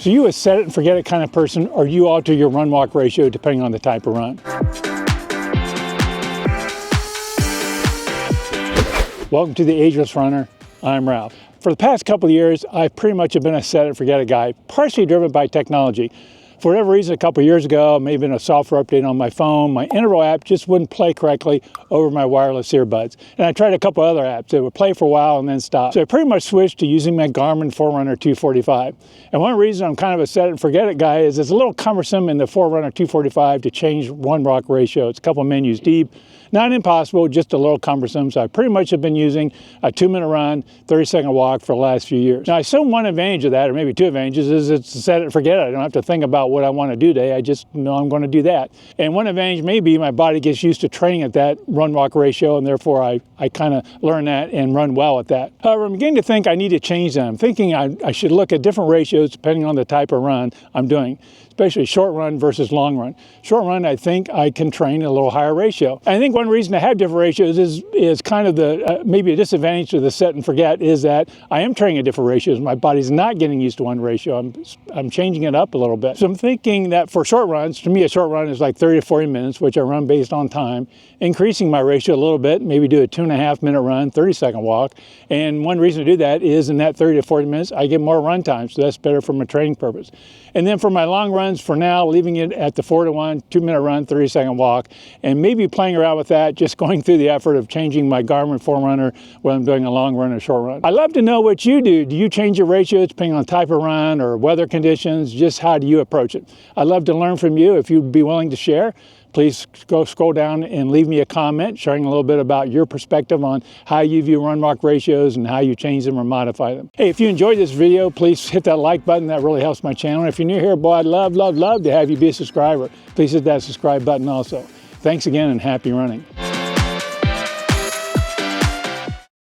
So you a set it and forget it kind of person, or you alter your run-walk ratio depending on the type of run? Welcome to the Ageless Runner. I'm Ralph. For the past couple of years, I've pretty much been a set it and forget it guy, partially driven by technology. For whatever reason, a couple of years ago, maybe in a software update on my phone, my interval app just wouldn't play correctly over my wireless earbuds. And I tried a couple other apps that would play for a while and then stop. So I pretty much switched to using my Garmin Forerunner 245. And one reason I'm kind of a set it and forget it guy is it's a little cumbersome in the Forerunner 245 to change run-walk ratio. It's a couple menus deep. Not impossible, just a little cumbersome. So I pretty much have been using a 2-minute run, 30-second walk for the last few years. Now, I assume one advantage of that, or maybe two advantages, is it's set it and forget it. I don't have to think about what I want to do today. I just know I'm going to do that. And one advantage may be my body gets used to training at that run-walk ratio, and therefore I kind of learn that and run well at that. However, I'm beginning to think I need to change that. I'm thinking I should look at different ratios depending on the type of run I'm doing, especially short run versus long run. Short run, I think I can train at a little higher ratio. I think one reason to have different ratios is kind of the maybe a disadvantage to the set and forget is that I am training at different ratios. My body's not getting used to one ratio. I'm changing it up a little bit. So I'm thinking that for short runs, to me a short run is like 30 to 40 minutes, which I run based on time, increasing my ratio a little bit, maybe do a 2.5-minute run, 30-second walk. And one reason to do that is in that 30 to 40 minutes, I get more run time, so that's better from a training purpose. And then for my long runs, for now, leaving it at the 4-to-1, 2-minute run, 30-second walk, and maybe playing around with that, just going through the effort of changing my Garmin Forerunner when I'm doing a long run or short run. I'd love to know what you do. Do you change your ratios depending on type of run or weather conditions? Just how do you approach it? I'd love to learn from you. If you'd be willing to share, please go scroll down and leave me a comment sharing a little bit about your perspective on how you view run-walk ratios and how you change them or modify them. Hey, if you enjoyed this video, please hit that like button. That really helps my channel. And if you're new here, boy, I'd love to have you be a subscriber. Please hit that subscribe button also. Thanks again and happy running.